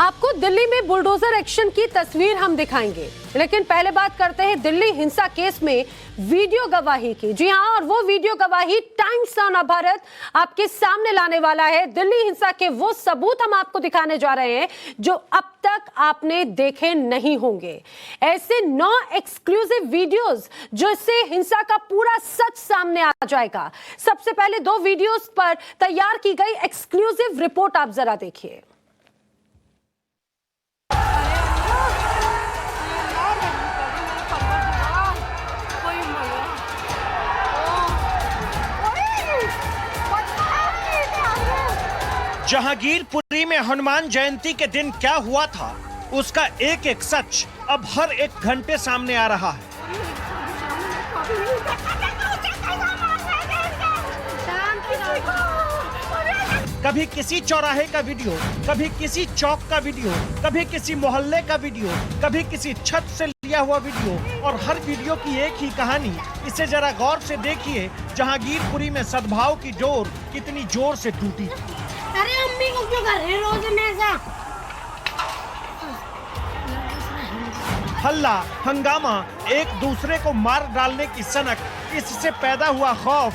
आपको दिल्ली में bulldozer action की तस्वीर हम दिखाएंगे, लेकिन पहले बात करते हैं दिल्ली हिंसा केस में वीडियो गवाही की। जी हां, और वो वीडियो गवाही टाइम्स ऑफ भारत आपके सामने लाने वाला है। दिल्ली हिंसा के वो सबूत हम आपको दिखाने जा रहे हैं जो अब तक आपने देखे नहीं होंगे। ऐसे 9 एक्सक्लूसिव वीडियोस जिससे हिंसा का पूरा सच सामने आ जाएगा। सबसे पहले 2 वीडियोस पर तैयार की गई एक्सक्लूसिव रिपोर्ट आप जरा देखिए। जहांगीरपुरी में हनुमान जयंती के दिन क्या हुआ था, उसका एक एक सच अब हर एक घंटे सामने आ रहा है। कभी किसी चौराहे का वीडियो, कभी किसी चौक का वीडियो, कभी किसी मोहल्ले का वीडियो, कभी किसी छत से लिया हुआ वीडियो, और हर वीडियो की एक ही कहानी। इसे जरा गौर से देखिए, जहांगीरपुरी में सद्भाव की डोर कितनी जोर से टूटी। अरे अम्मी को क्यों कर रहे रोज में ऐसा? हल्ला हंगामा, एक दूसरे को मार डालने की सनक, इससे पैदा हुआ खौफ।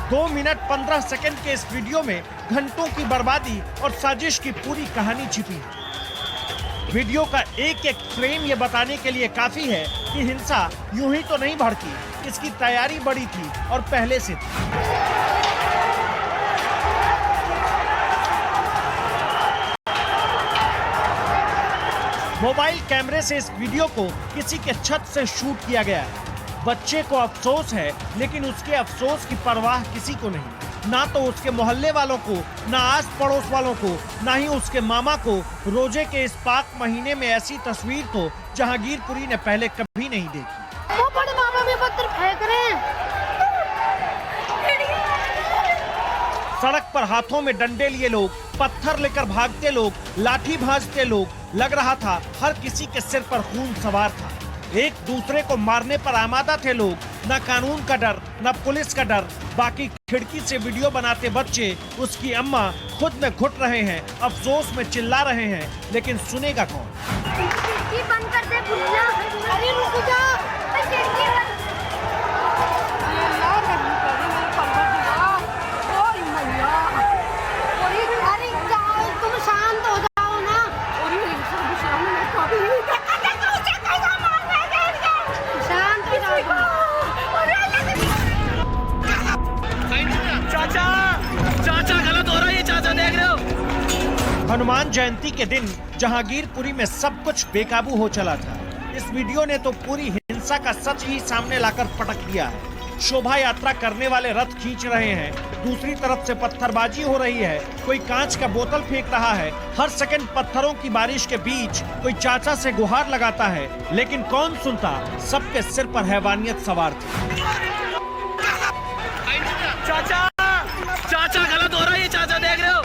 2 मिनट 15 सेकंड के इस वीडियो में घंटों की बर्बादी और साजिश की पूरी कहानी छिपी है। वीडियो का एक एक फ्रेम ये बताने के लिए काफी है कि हिंसा यूं ही तो नहीं भड़की, इसकी तैयारी बड़ी थी और पहले से थी। मोबाइल कैमरे से इस वीडियो को किसी के छत से शूट किया गया है। बच्चे को अफसोस है, लेकिन उसके अफसोस की परवाह किसी को नहीं। ना तो उसके मोहल्ले वालों को, ना आस पड़ोस वालों को, ना ही उसके मामा को। रोजे के इस पाक महीने में ऐसी तस्वीर तो जहांगीरपुरी ने पहले कभी नहीं देखी। वो बड़े मामा भी पत्थर फेंक रहे हैं। सड़क पर हाथों में डंडे लिए लोग, पत्थर लेकर भागते लोग, लाठी भांजते लोग। लग रहा था हर किसी के सिर पर खून सवार था। एक दूसरे को मारने पर आमादा थे लोग। न कानून का डर, न पुलिस का डर। बाकी खिड़की से वीडियो बनाते बच्चे, उसकी अम्मा खुद में घुट रहे हैं, अफसोस में चिल्ला रहे हैं, लेकिन सुनेगा कौन? बंद कर दे भुल्ला। अरे रुक जा। तुम शांत हो जाओ ना। शांत हो जाओ। चाचा गलत हो रहा है, ये चाचा देख रहे हो। हनुमान जयंती के दिन जहांगीरपुरी में सब कुछ बेकाबू हो चला था। इस वीडियो ने तो पूरी हिंसा का सच ही सामने लाकर पटक दिया है। शोभा यात्रा करने वाले रथ खींच रहे हैं, दूसरी तरफ से पत्थरबाजी हो रही है, कोई कांच का बोतल फेंक रहा है। हर सेकंड पत्थरों की बारिश के बीच कोई चाचा से गुहार लगाता है, लेकिन कौन सुनता? सबके सिर पर हैवानियत सवार थी। चाचा गलत हो रहा है, ये चाचा देख रहे हो।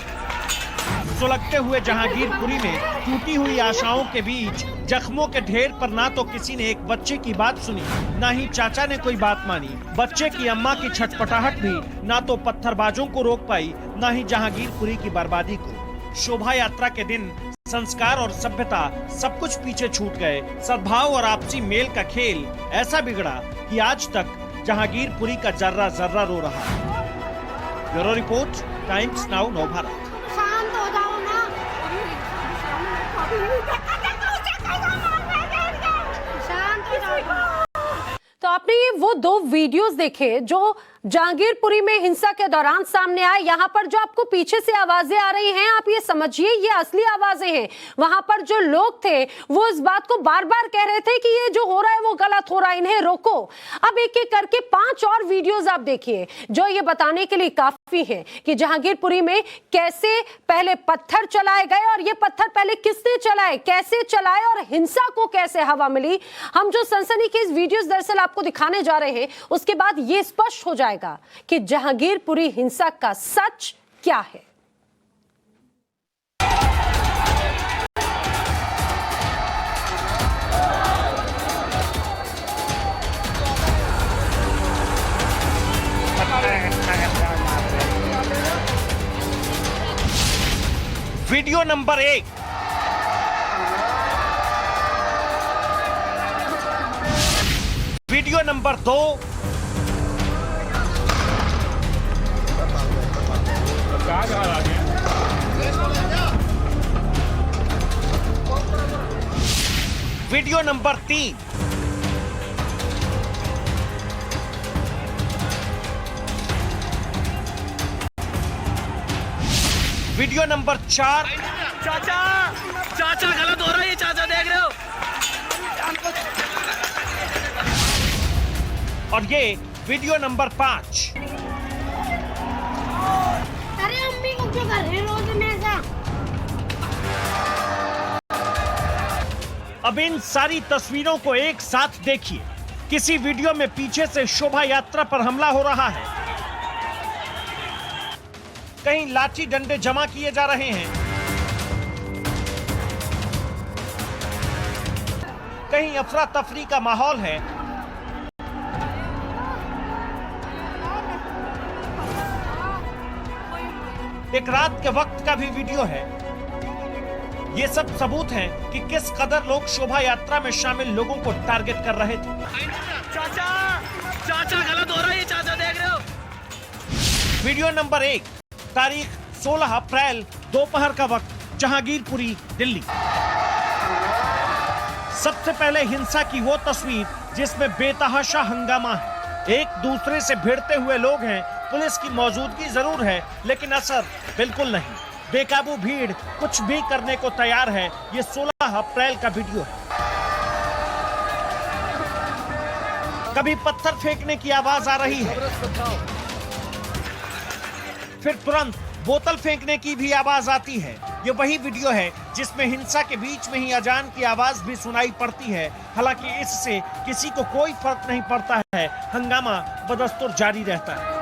सुलगते हुए जहांगीरपुरी में टूटी हुई आशाओं के बीच जख्मों के ढेर पर ना तो किसी ने एक बच्चे की बात सुनी, ना ही चाचा ने कोई बात मानी। बच्चे की अम्मा की छटपटाहट भी ना तो पत्थरबाजों को रोक पाई, ना ही जहांगीरपुरी की बर्बादी को। शोभा यात्रा के दिन संस्कार और सभ्यता सब कुछ पीछे छूट गए। सद्भाव और आपसी मेल का खेल ऐसा बिगड़ा कि आज तक जहांगीरपुरी का जर्रा जर्रा रो रहा है। ब्यूरो रिपोर्ट, टाइम्स नाउ नव भारत। शांत हो जाओ ना। शांत हो जाओ। तो आपने ये वो 2 वीडियोस देखे जो जहांगीरपुरी में हिंसा के दौरान सामने आए। यहाँ पर जो आपको पीछे से आवाजें आ रही हैं, आप ये समझिए ये असली आवाजें हैं। वहां पर जो लोग थे वो इस बात को बार बार कह रहे थे कि ये जो हो रहा है वो गलत हो रहा है, इन्हें रोको। अब एक एक करके 5 और वीडियोस आप देखिए जो ये बताने के लिए काफी है कि जहांगीरपुरी में कैसे पहले पत्थर चलाए गए, और ये पत्थर पहले किसने चलाए, कैसे चलाए, और हिंसा को कैसे हवा मिली। हम जो सनसनीखेज वीडियोस दरअसल आपको दिखाने जा रहे हैं, उसके बाद ये स्पष्ट हो जाएगा कि जहांगीरपुरी हिंसा का सच क्या है। Video number 1, video number 2। Video number 3। Video number 4। चाचा चाचा गलत हो रहा है ये चाचा देख रहे हो। और ये वीडियो नंबर 5। अरे अम्मी को क्यों कर रहे रोज में ऐसा? अब इन सारी तस्वीरों को एक साथ देखिए। किसी वीडियो में पीछे से शोभा यात्रा पर हमला हो रहा है, कहीं लाठी डंडे जमा किए जा रहे हैं, कहीं अफरा तफरी का माहौल है। एक रात के वक्त का भी वीडियो है। ये सब सबूत हैं कि किस कदर लोग शोभा यात्रा में शामिल लोगों को टारगेट कर रहे थे। चाचा चाचा गलत हो रहा है ये चाचा देख रहे हो। वीडियो नंबर 1, तारीख 16 अप्रैल दोपहर का वक्त, जहांगीरपुरी, दिल्ली। सबसे पहले हिंसा की वो तस्वीर जिसमें बेतहाशा हंगामा है। एक दूसरे से भिड़ते हुए लोग हैं। पुलिस की मौजूदगी जरूर है लेकिन असर बिल्कुल नहीं। बेकाबू भीड़ कुछ भी करने को तैयार है। ये 16 अप्रैल का वीडियो है। कभी पत्थर फेंकने की आवाज आ रही है, फिर तुरंत बोतल फेंकने की भी आवाज आती है। ये वही वीडियो है जिसमें हिंसा के बीच में ही अजान की आवाज भी सुनाई पड़ती है। हालांकि इससे किसी को कोई फर्क नहीं पड़ता है। हंगामा बदस्तूर जारी रहता है।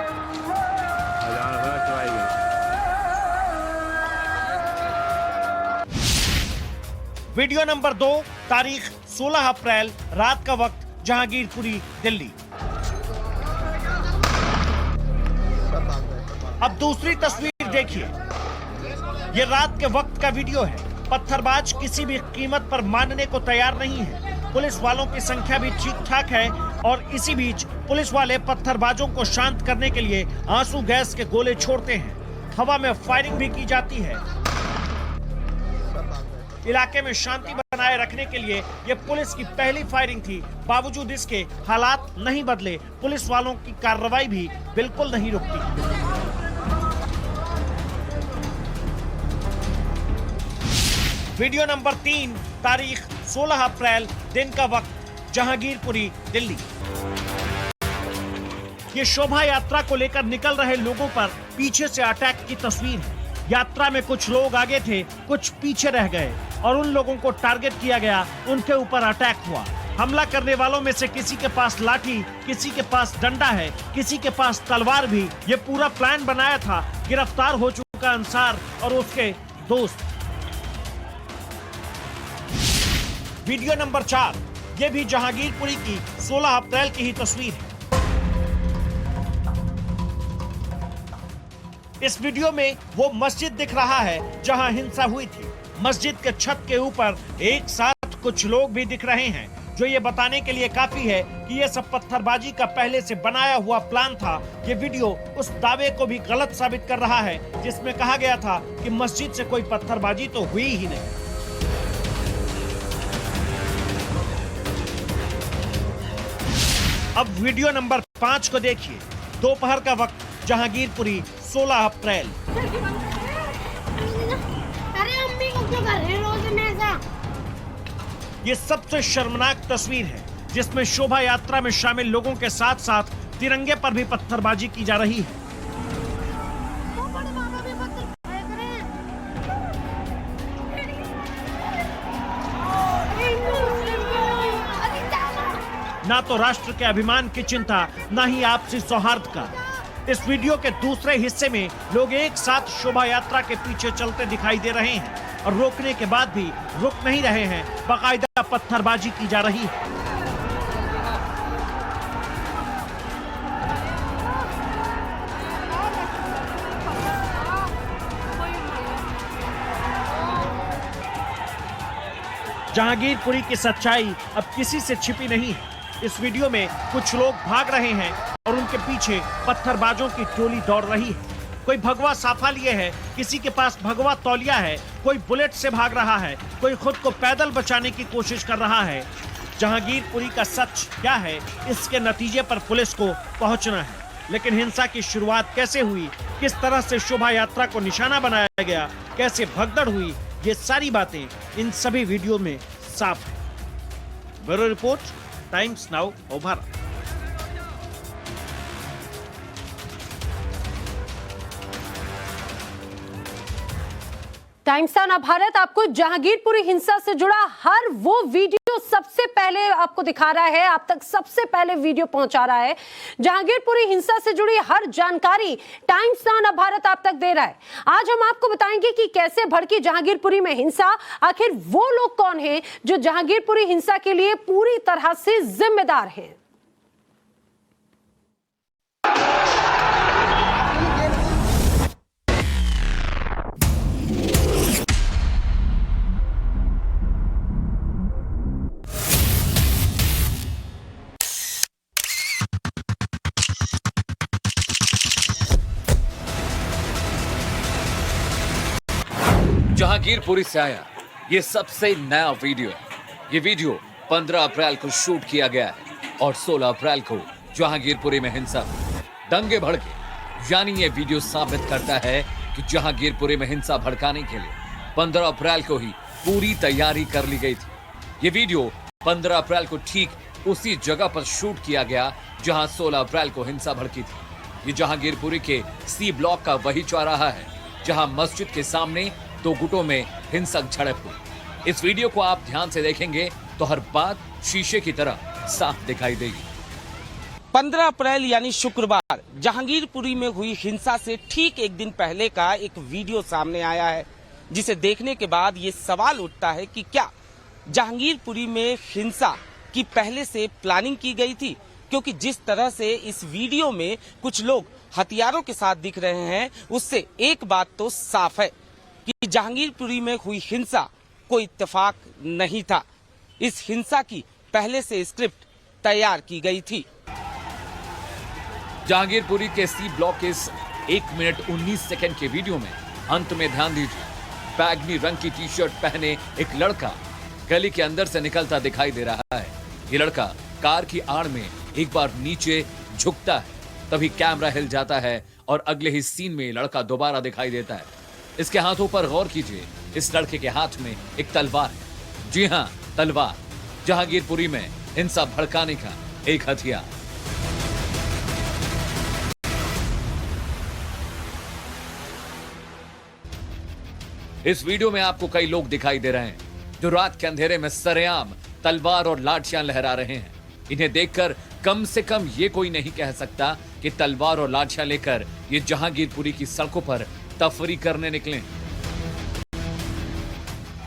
वीडियो नंबर 2, तारीख 16 अप्रैल, रात का वक्त, जहांगीरपुरी, दिल्ली। अब दूसरी तस्वीर देखिए। ये रात के वक्त का वीडियो है। पत्थरबाज किसी भी कीमत पर मानने को तैयार नहीं है। पुलिस वालों की संख्या भी ठीक ठाक है और इसी बीच पुलिस वाले पत्थरबाजों को शांत करने के लिए आंसू गैस के गोले छोड़ते हैं। हवा में फायरिंग भी की जाती है। इलाके में शांति बनाए रखने के लिए यह पुलिस की पहली फायरिंग थी। बावजूद इसके हालात नहीं बदले। पुलिस वालों की कार्रवाई भी बिल्कुल नहीं रुकती। वीडियो नंबर 3, तारीख 16 अप्रैल, दिन का वक्त, जहांगीरपुरी, दिल्ली। ये शोभा यात्रा को लेकर निकल रहे लोगों पर पीछे से अटैक की तस्वीर है। यात्रा में कुछ लोग आगे थे, कुछ पीछे रह गए और उन लोगों को टारगेट किया गया। उनके ऊपर अटैक हुआ। हमला करने वालों में से किसी के पास लाठी, किसी के पास डंडा है, किसी के पास तलवार भी। ये पूरा प्लान बनाया था। गिरफ्तार हो चुका अंसार और उसके दोस्त। वीडियो नंबर 4, ये भी जहांगीरपुरी की 16 अप्रैल की ही तस्वीर है। इस वीडियो में वो मस्जिद दिख रहा है जहां हिंसा हुई थी। मस्जिद के छत के ऊपर एक साथ कुछ लोग भी दिख रहे हैं, जो ये बताने के लिए काफी है कि ये सब पत्थरबाजी का पहले से बनाया हुआ प्लान था। ये वीडियो उस दावे को भी गलत साबित कर रहा है जिसमें कहा गया था कि मस्जिद से कोई पत्थरबाजी तो हुई ही नहीं। अब वीडियो नंबर 5 को देखिए। दोपहर का वक्त, जहांगीरपुरी, 16 अप्रैल। अरे अम्मी को क्यों कर रहे रोज में ऐसा? ये सबसे शर्मनाक तस्वीर है जिसमें शोभा यात्रा में शामिल लोगों के साथ साथ तिरंगे पर भी पत्थरबाजी की जा रही है। ना तो राष्ट्र के अभिमान की चिंता, ना ही आपसी सौहार्द का। इस वीडियो के दूसरे हिस्से में लोग एक साथ शोभा यात्रा के पीछे चलते दिखाई दे रहे हैं और रोकने के बाद भी रुक नहीं रहे हैं। बाकायदा पत्थरबाजी की जा रही है। जहांगीरपुरी की सच्चाई अब किसी से छिपी नहीं है। इस वीडियो में कुछ लोग भाग रहे हैं और उनके पीछे पत्थरबाजों की टोली दौड़ रही है। कोई भगवा साफा लिए है, किसी के पास भगवा तौलिया है, कोई बुलेट से भाग रहा है, कोई खुद को पैदल बचाने की कोशिश कर रहा है। जहांगीरपुरी का सच क्या है, इसके नतीजे पर पुलिस को पहुंचना है। लेकिन हिंसा की शुरुआत कैसे हुई, किस तरह से शोभा यात्रा को निशाना बनाया गया, कैसे भगदड़ हुई, ये सारी बातें इन सभी वीडियो में साफ है। Bureau report, times now Bharat. Times now Bharat आपको जहांगीरपुरी हिंसा से जुड़ा हर वो वीडियो सबसे पहले आपको दिखा रहा है, आप तक सबसे पहले वीडियो पहुंचा रहा है। जहांगीरपुरी हिंसा से जुड़ी हर जानकारी टाइम्स नाउ भारत आप तक दे रहा है। आज हम आपको बताएंगे कि कैसे भड़की जहांगीरपुरी में हिंसा, आखिर वो लोग कौन हैं जो जहांगीरपुरी हिंसा के लिए पूरी तरह से जिम्मेदार हैं। जहांगीरपुरी से आया ये सबसे नया वीडियो है। ये वीडियो 15 अप्रैल को शूट किया गया है और 16 अप्रैल को जहांगीरपुरी में हिंसा हुई, दंगे भड़के। यानी ये वीडियो साबित करता है कि जहांगीरपुरी में हिंसा भड़काने के लिए 15 अप्रैल को ही पूरी तैयारी कर ली गई थी। ये वीडियो 15 अप्रैल को ठीक उसी जगह पर शूट किया गया जहां 16 अप्रैल को हिंसा भड़की थी। ये जहांगीरपुरी के सी ब्लॉक का वही चौराहा है जहां मस्जिद के सामने दो गुटों में हिंसक झड़प हुई। इस वीडियो को आप ध्यान से देखेंगे तो हर बात शीशे की तरह साफ दिखाई देगी। 15 अप्रैल यानी शुक्रवार जहांगीरपुरी में हुई हिंसा से ठीक एक दिन पहले का एक वीडियो सामने आया है, जिसे देखने के बाद ये सवाल उठता है कि क्या जहांगीरपुरी में हिंसा की पहले से प्लानिंग की गई थी? क्योंकि जिस तरह से इस वीडियो में कुछ लोग हथियारों के साथ दिख रहे हैं, उससे एक बात तो साफ है कि जहांगीरपुरी में हुई हिंसा कोई इत्तेफाक नहीं था। इस हिंसा की पहले से स्क्रिप्ट तैयार की गई थी। जहांगीरपुरी के सी ब्लॉक के इस 1 मिनट 19 सेकंड के वीडियो में अंत में ध्यान दीजिए। बैगनी रंग की टी शर्ट पहने एक लड़का गली के अंदर से निकलता दिखाई दे रहा है। ये लड़का कार की आड़ में एक बार नीचे झुकता है, तभी कैमरा हिल जाता है और अगले ही सीन में लड़का दोबारा दिखाई देता है। इसके हाथों पर गौर कीजिए, इस लड़के के हाथ में एक तलवार है। जी हां, तलवार। जहांगीरपुरी में हिंसा भड़काने का एक हथियार। इस वीडियो में आपको कई लोग दिखाई दे रहे हैं जो रात के अंधेरे में सरेआम तलवार और लाठियां लहरा रहे हैं। इन्हें देखकर कम से कम ये कोई नहीं कह सकता कि तलवार और लाठियां लेकर ये जहांगीरपुरी की सड़कों पर तफरी करने निकले।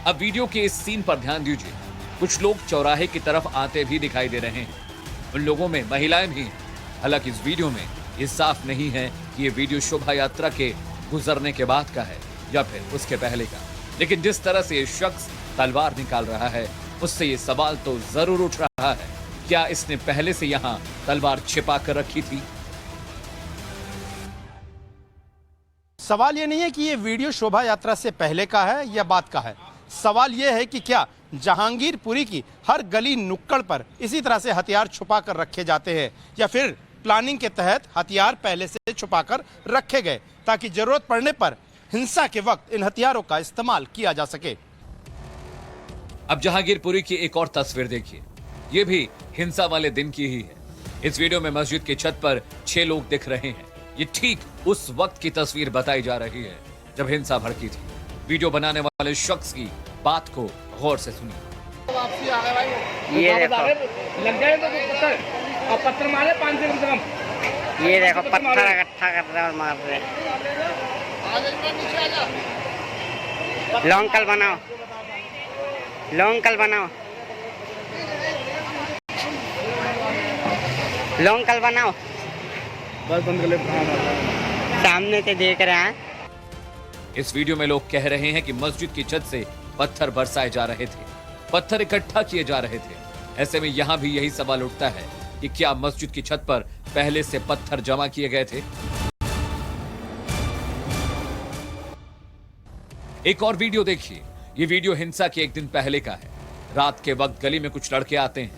अब वीडियो के इस सीन पर ध्यान दीजिए। कुछ लोग चौराहे की तरफ आते भी दिखाई दे रहे हैं। उन लोगों में महिलाएं भी हैं। हालांकि इस वीडियो में ये साफ नहीं है कि ये वीडियो शोभा यात्रा के गुजरने के बाद का है या फिर उसके पहले का। लेकिन जिस तरह से ये शख्स तलवार निकाल रहा है, उससे ये सवाल तो जरूर उठ रहा है, क्या इसने पहले से यहाँ तलवार छिपा कर रखी थी? सवाल ये नहीं है कि ये वीडियो शोभा यात्रा से पहले का है या बाद का है। सवाल ये है कि क्या जहांगीरपुरी की हर गली नुक्कड़ पर इसी तरह से हथियार छुपा कर रखे जाते हैं, या फिर प्लानिंग के तहत हथियार पहले से छुपा कर रखे गए ताकि जरूरत पड़ने पर हिंसा के वक्त इन हथियारों का इस्तेमाल किया जा सके। अब जहांगीरपुरी की एक और तस्वीर देखिए। ये भी हिंसा वाले दिन की ही है। इस वीडियो में मस्जिद की छत पर 6 लोग दिख रहे हैं। ये ठीक उस वक्त की तस्वीर बताई जा रही है जब हिंसा भड़की थी। वीडियो बनाने वाले शख्स की बात को गौर से सुनिए। ये देखो लग जाए तो पत्थर और पत्थर मारे 5 से कम। ये देखो पत्थर इकट्ठा कर रहे और मार रहे। लॉन्ग कल बनाओ, लॉन्ग कल बनाओ, लॉन्ग कल बनाओ। बस बंद कर ले, सामने से देख रहे हैं। इस वीडियो में लोग कह रहे हैं कि मस्जिद की छत से पत्थर बरसाए जा रहे थे। पत्थर इकट्ठा किए जा रहे थे। ऐसे में यहां भी यही सवाल उठता है कि क्या मस्जिद की छत पर पहले से पत्थर जमा किए गए थे। एक और वीडियो देखिए। ये वीडियो हिंसा के एक दिन पहले का है। रात के वक्त गली में कुछ लड़के आते हैं,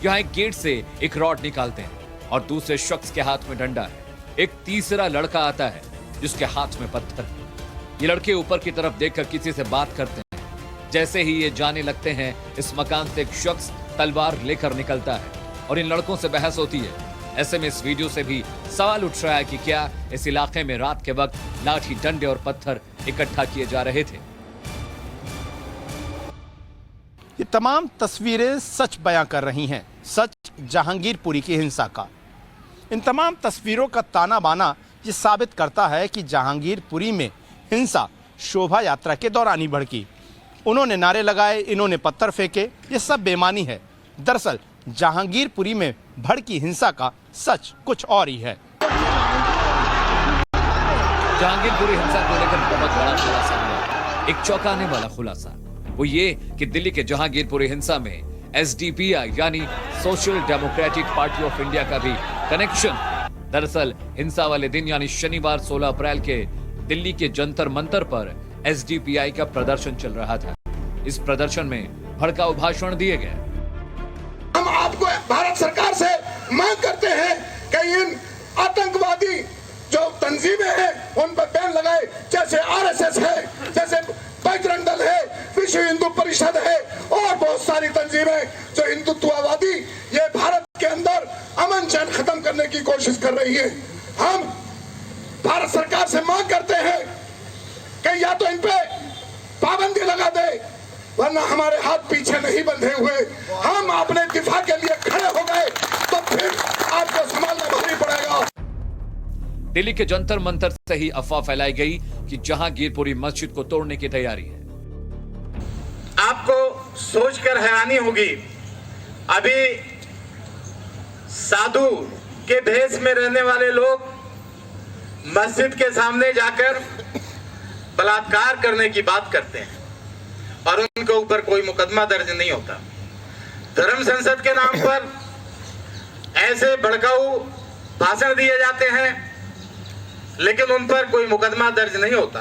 यहाँ एक गेट से एक रॉड निकालते हैं और दूसरे शख्स के हाथ में डंडा है। एक तीसरा लड़का आता है जिसके हाथ में पत्थर है। ये लड़के ऊपर की तरफ देखकर किसी से बात करते हैं। जैसे ही ये जाने लगते हैं, इस मकान से एक शख्स तलवार लेकर निकलता है और इन लड़कों से बहस होती है। ऐसे में इस वीडियो से भी सवाल उठ रहा है कि क्या इस इलाके में रात के वक्त लाठी, डंडे और पत्थर इकट्ठा किए जा रहे थे। ये तमाम तस्वीरें सच बयां कर रही हैं, सच जहांगीरपुरी की हिंसा का। इन तमाम तस्वीरों का ताना बाना ये साबित करता है कि जहांगीरपुरी में हिंसा शोभा यात्रा के दौरान ही भड़की। उन्होंने नारे लगाए, इन्होंने पत्थर फेंके, ये सब बेमानी है। दरअसल जहांगीरपुरी में भड़की हिंसा का सच कुछ और ही है। जहांगीरपुरी हिंसा को लेकर बहुत बड़ा खुलासा हुआ। एक चौंकाने वाला खुलासा वो ये कि दिल्ली के जहांगीरपुरी हिंसा में एसडीपीआई यानी social democratic party of India का भी कनेक्शन। दरअसल हिंसा वाले दिन यानी शनिवार 16 अप्रैल के दिल्ली के जंतर मंतर पर एसडीपीआई का प्रदर्शन चल रहा था। इस प्रदर्शन में भड़काऊ भाषण दिए गए। हम आपको भारत सरकार से मांग करते हैं कि इन आतंकवादी जो तंजीमें हैं उन पर बैन लगाए, जैसे आरएसएस है, जैसे बजरंग दल है, विश्व हिंदू परिषद है और बहुत सारी तंजीमें जो हिंदुत्ववादी ये भारत के अंदर अमन चैन खत्म करने की कोशिश कर रही है। हम भारत सरकार से मांग करते हैं कि या तो इन पे पाबंदी लगा दे, वरना हमारे हाथ पीछे नहीं बंधे हुए। हम अपने दिफा के लिए खड़े हो गए तो फिर आपको संभालना भारी पड़ेगा। दिल्ली के जंतर मंतर से ही अफवाह फैलाई गई कि जहांगीरपुरी मस्जिद को तोड़ने की तैयारी है। आपको सोचकर हैरानी होगी, अभी साधु के भेष में रहने वाले लोग मस्जिद के सामने जाकर बलात्कार करने की बात करते हैं और उनके ऊपर कोई मुकदमा दर्ज नहीं होता। धर्म संसद के नाम पर ऐसे भड़काऊ भाषण दिए जाते हैं लेकिन उन पर कोई मुकदमा दर्ज नहीं होता।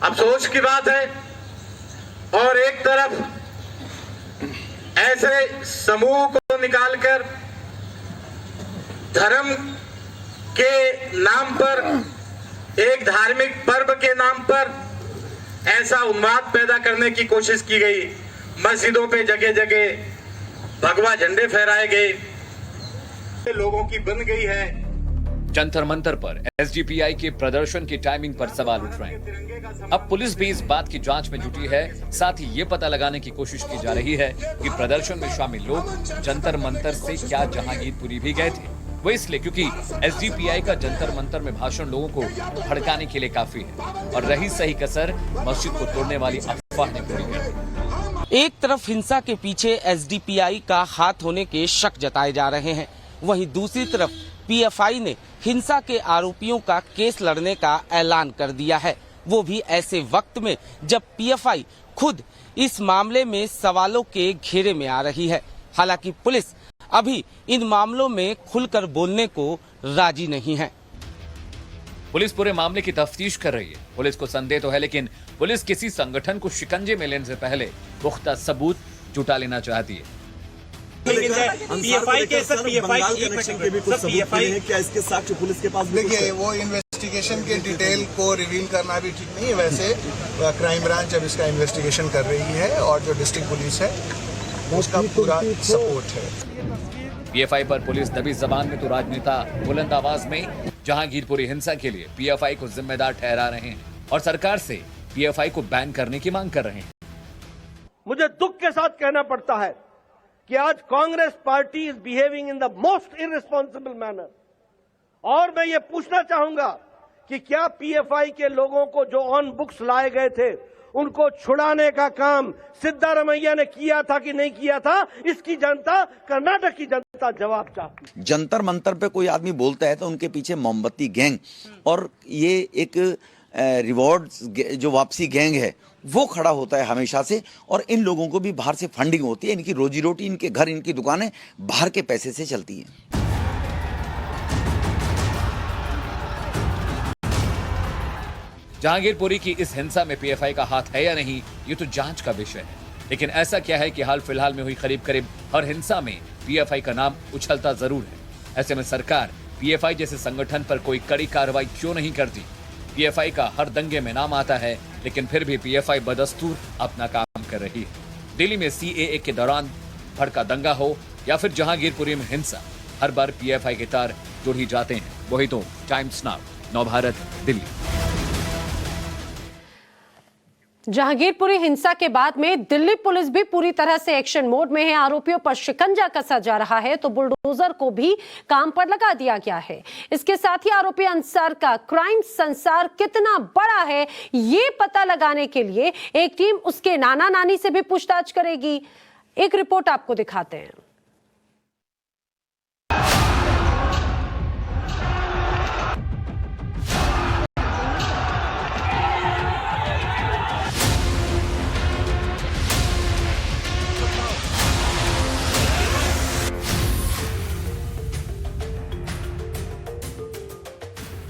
अफसोस की बात है। और एक तरफ ऐसे समूह को निकालकर धर्म के नाम पर, एक धार्मिक पर्व के नाम पर ऐसा उन्माद पैदा करने की कोशिश की गई। मस्जिदों पे जगह जगह भगवा झंडे फहराए गए, लोगों की बन गई है। जंतर मंतर पर एसडीपीआई के प्रदर्शन की टाइमिंग पर सवाल उठ रहे हैं। अब पुलिस भी इस बात की जांच में जुटी है। साथ ही ये पता लगाने की कोशिश की जा रही है कि प्रदर्शन में शामिल लोग जंतर मंतर से क्या जहांगीरपुरी भी गए थे। वो इसलिए क्योंकि एसडीपीआई का जंतर मंतर में भाषण लोगों को भड़काने के लिए काफी है और रही सही कसर मस्जिद को तोड़ने वाली अफवाह ने पूरी कर। एक तरफ हिंसा के पीछे एसडीपीआई का हाथ होने के शक जताए जा रहे हैं, वहीं दूसरी तरफ पीएफआई ने हिंसा के आरोपियों का केस लड़ने का ऐलान कर दिया है, वो भी ऐसे वक्त में जब पीएफआई खुद इस मामले में सवालों के घेरे में आ रही है। हालांकि पुलिस अभी इन मामलों में खुलकर बोलने को राजी नहीं है। पुलिस पूरे मामले की तफ्तीश कर रही है। पुलिस को संदेह तो है, लेकिन पुलिस किसी संगठन को शिकंजे में लेने से पहले पुख्ता सबूत जुटा लेना चाहती है। पीएफआई के सर पीएफआई क्या इसके साक्ष्य पुलिस के पास? देखिए, वो इन्वेस्टिगेशन के डिटेल को रिवील करना भी ठीक नहीं है। वैसे क्राइम ब्रांच अब इसका इन्वेस्टिगेशन कर रही है और जो डिस्ट्रिक्ट पुलिस है उसका पूरा सपोर्ट है। पीएफआई पर पुलिस दबी जबान में तो राजनेता बुलंद आवाज में जहांगीरपुरी हिंसा के लिए पीएफआई को जिम्मेदार ठहरा रहे हैं और सरकार से पीएफआई को बैन करने की मांग कर रहे हैं। मुझे दुख के साथ कहना पड़ता है कि आज Congress party is behaving in the most irresponsible manner. और मैं ये पूछना चाहूंगा कि क्या पीएफआई के लोगों को जो ऑन बुक्स लाए गए थे उनको छुड़ाने का काम सिद्धारमैया ने किया था कि नहीं किया था? इसकी जनता, कर्नाटक की जनता जवाब चाहती है। जंतर मंतर पे कोई आदमी बोलता है तो उनके पीछे मोमबत्ती गैंग और ये एक रिवॉर्ड जो वापसी गैंग है वो खड़ा होता है हमेशा से, और इन लोगों को भी बाहर से फंडिंग होती है। इनकी रोजी रोटी, इनके घर, इनकी दुकानें बाहर के पैसे से चलती हैं। जहांगीरपुरी की इस हिंसा में पीएफआई का हाथ है या नहीं, ये तो जांच का विषय है। लेकिन ऐसा क्या है कि हाल फिलहाल में हुई करीब हर हिंसा में पीएफआई का नाम उछलता जरूर है। ऐसे में सरकार पीएफआई जैसे संगठन पर कोई कड़ी कार्रवाई क्यों नहीं करती? पीएफआई का हर दंगे में नाम आता है, लेकिन फिर भी पीएफआई बदस्तूर अपना काम कर रही है। दिल्ली में सीएए के दौरान भड़का दंगा हो या फिर जहांगीरपुरी में हिंसा, हर बार पीएफआई के तार जुड़ ही जाते हैं। वही तो टाइम्स नाउ, नवभारत, दिल्ली। जहांगीरपुरी हिंसा के बाद में दिल्ली पुलिस भी पूरी तरह से एक्शन मोड में है। आरोपियों पर शिकंजा कसा जा रहा है तो बुलडोजर को भी काम पर लगा दिया गया है। इसके साथ ही आरोपी अंसार का क्राइम संसार कितना बड़ा है, ये पता लगाने के लिए एक टीम उसके नाना नानी से भी पूछताछ करेगी। एक रिपोर्ट आपको दिखाते हैं।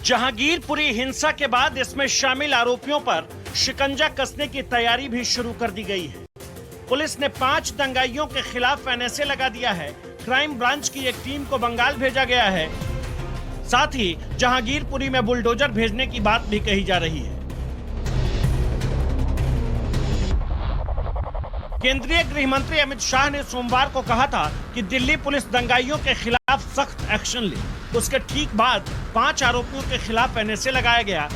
जहांगीरपुरी हिंसा के बाद इसमें शामिल आरोपियों पर शिकंजा कसने की तैयारी भी शुरू कर दी गई है। पुलिस ने 5 दंगाइयों के खिलाफ एनएसए लगा दिया है। क्राइम ब्रांच की एक टीम को बंगाल भेजा गया है। साथ ही जहांगीरपुरी में बुलडोजर भेजने की बात भी कही जा रही है। केंद्रीय गृह मंत्री अमित शाह ने सोमवार को कहा था कि दिल्ली पुलिस दंगाइयों के खिलाफ सख्त एक्शन ले। उसके ठीक बाद 5 आरोपियों के खिलाफ एनएसए लगाया गया।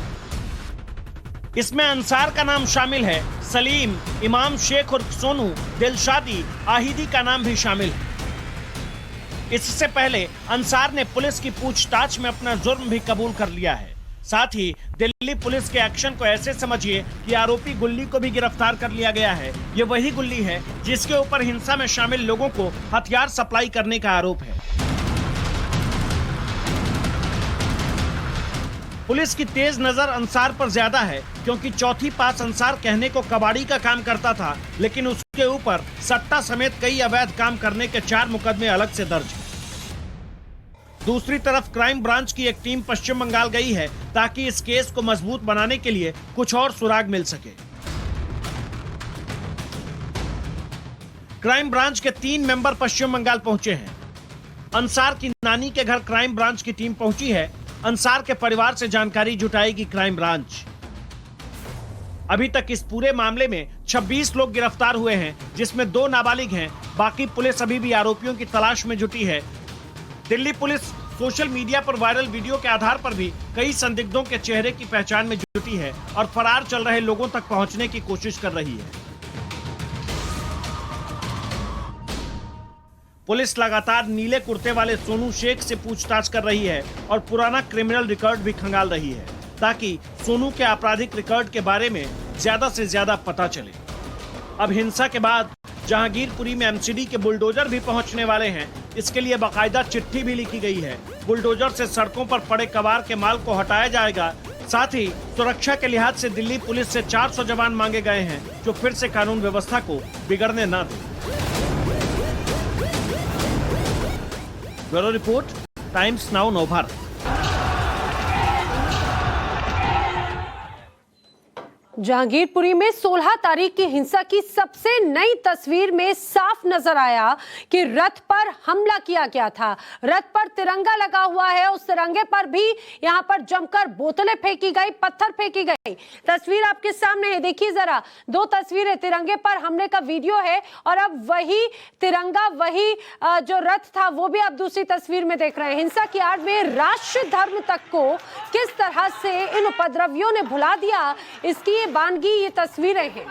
इसमें अंसार का नाम शामिल है, सलीम, इमाम शेख उर्फ सोनू, दिलशादी, आहिदी का नाम भी शामिल है। इससे पहले अंसार ने पुलिस की पूछताछ में अपना जुर्म भी कबूल कर लिया है। साथ ही दिल्ली पुलिस के एक्शन को ऐसे समझिए कि आरोपी गुल्ली को भी गिरफ्तार कर लिया गया है। ये वही गुल्ली है जिसके ऊपर हिंसा में शामिल लोगों को हथियार सप्लाई करने का आरोप है। पुलिस की तेज नजर अंसार पर ज्यादा है, क्योंकि चौथी पास अंसार कहने को कबाड़ी का काम करता था, लेकिन उसके ऊपर सट्टा समेत कई अवैध काम करने के 4 मुकदमे अलग से दर्ज हैं। दूसरी तरफ क्राइम ब्रांच की एक टीम पश्चिम बंगाल गई है ताकि इस केस को मजबूत बनाने के लिए कुछ और सुराग मिल सके। क्राइम ब्रांच के 3 मेंबर पश्चिम बंगाल पहुंचे हैं। अंसार की नानी के घर क्राइम ब्रांच की टीम पहुंची है। अंसार के परिवार से जानकारी जुटाएगी क्राइम ब्रांच। अभी तक इस पूरे मामले में 26 लोग गिरफ्तार हुए हैं, जिसमें 2 नाबालिग हैं। बाकी पुलिस अभी भी आरोपियों की तलाश में जुटी है। दिल्ली पुलिस सोशल मीडिया पर वायरल वीडियो के आधार पर भी कई संदिग्धों के चेहरे की पहचान में जुटी है और फरार चल रहे लोगों तक पहुंचने की कोशिश कर रही है। पुलिस लगातार नीले कुर्ते वाले सोनू शेख से पूछताछ कर रही है और पुराना क्रिमिनल रिकॉर्ड भी खंगाल रही है, ताकि सोनू के आपराधिक रिकॉर्ड के बारे में ज्यादा से ज्यादा पता चले। अब हिंसा के बाद जहांगीरपुरी में एमसीडी के बुलडोजर भी पहुंचने वाले हैं। इसके लिए बाकायदा चिट्ठी भी लिखी गई है। बुलडोजर से सड़कों पर पड़े कबाड़ के माल को हटाया जाएगा। साथ ही सुरक्षा के लिहाज से दिल्ली पुलिस से 400 जवान मांगे गए हैं, जो फिर से कानून व्यवस्था को बिगड़ने न दें। Bureau report, times now, Navbharat. Jahangirpuri में 16 तारीख की हिंसा की सबसे नई तस्वीर में साफ नजर आया कि रथ पर हमला किया गया था। रथ पर तिरंगा लगा हुआ है, उस तिरंगे पर भी यहां पर जमकर बोतलें फेंकी गई, पत्थर फेंकी गई। तस्वीर आपके सामने है, देखिए जरा, 2 तस्वीरें, तिरंगे पर हमले का वीडियो है और अब वही तिरंगा, वही जो रथ था वो भी आप दूसरी तस्वीर में देख रहे हैं। हिंसा की आड़ में राष्ट्र धर्म तक को किस तरह से इन उपद्रवियों ने भुला दिया, इसकी बानगी ये तस्वीरें हैं।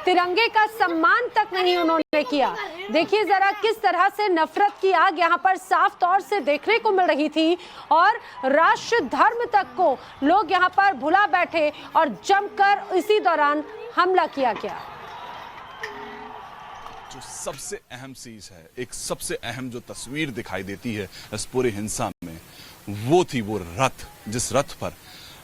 तिरंगे का सम्मान तक नहीं उन्होंने किया। देखिए जरा किस तरह से नफरत की आग यहाँ पर साफ तौर से देखने को मिल रही थी और राष्ट्र धर्म तक को लोग यहाँ पर भुला बैठे और जमकर इसी दौरान हमला किया गया। जो सबसे अहम चीज है, एक सबसे अहम जो तस्वीर दिखाई देती है इस पूरी हिंसा में, वो थी वो रथ, जिस रथ पर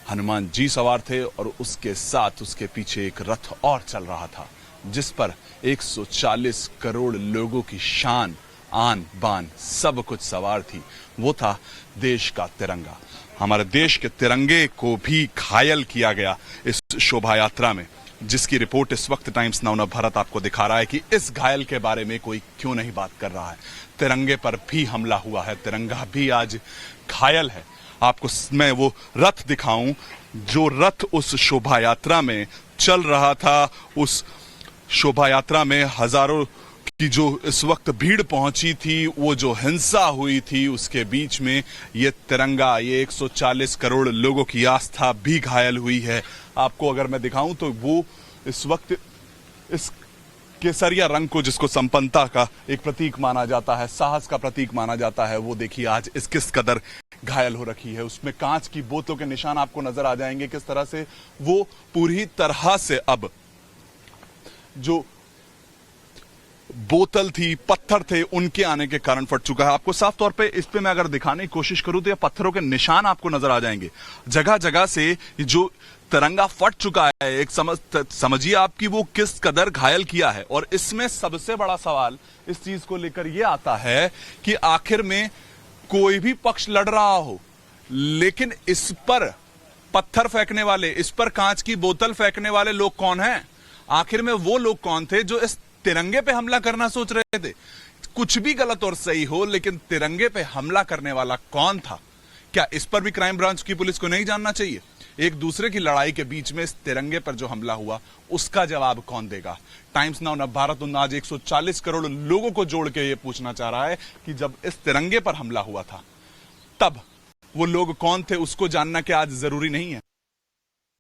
हनुमान जी सवार थे और उसके साथ उसके पीछे एक रथ और चल रहा था जिस पर 140 करोड़ लोगों की शान, आन बान सब कुछ सवार थी। वो था देश का तिरंगा। हमारे देश के तिरंगे को भी घायल किया गया इस शोभा यात्रा में, जिसकी रिपोर्ट इस वक्त टाइम्स नाउ नवभारत आपको दिखा रहा है कि इस घायल के बारे में कोई क्यों नहीं बात कर रहा है। तिरंगे पर भी हमला हुआ है, तिरंगा भी आज घायल है। आपको मैं वो रथ दिखाऊं जो रथ उस शोभा यात्रा में चल रहा था। उस शोभा यात्रा में हजारों की जो इस वक्त भीड़ पहुंची थी, वो जो हिंसा हुई थी, उसके बीच में ये तिरंगा, ये 140 करोड़ लोगों की आस्था भी घायल हुई है। आपको अगर मैं दिखाऊं तो वो इस वक्त इस केसरिया रंग को, जिसको संपन्नता का एक प्रतीक माना जाता है, साहस का प्रतीक माना जाता है, वो देखिए आज इस किस कदर घायल हो रखी है। उसमें कांच की बोतलों के निशान आपको नजर आ जाएंगे, किस तरह से वो पूरी तरह से अब जो बोतल थी, पत्थर थे, उनके आने के कारण फट चुका है। आपको साफ तौर पे इस पे मैं अगर दिखाने की कोशिश करूं तो ये पत्थरों के निशान आपको नजर आ जाएंगे। जगह जगह से जो तिरंगा फट चुका है, एक समझिए आपकी वो किस कदर घायल किया है। और इसमें सबसे बड़ा सवाल इस चीज को लेकर ये आता है कि आखिर में कोई भी पक्ष लड़ रहा हो, लेकिन इस पर पत्थर फेंकने वाले, इस पर कांच की बोतल फेंकने वाले लोग कौन हैं? आखिर में वो लोग कौन थे जो इस तिरंगे पे हमला करना सोच रहे थे? कुछ भी गलत और सही हो, लेकिन तिरंगे पे हमला करने वाला कौन था? क्या इस पर भी क्राइम ब्रांच की पुलिस को नहीं जानना चाहिए? एक दूसरे की लड़ाई के बीच में इस तिरंगे पर जो हमला हुआ, उसका जवाब कौन देगा? टाइम्स नाउ नवभारत आज 140 करोड़ लोगों को जोड़ के ये पूछना चाह रहा है कि जब इस तिरंगे पर हमला हुआ था, तब वो लोग कौन थे, उसको जानना क्या आज जरूरी नहीं है?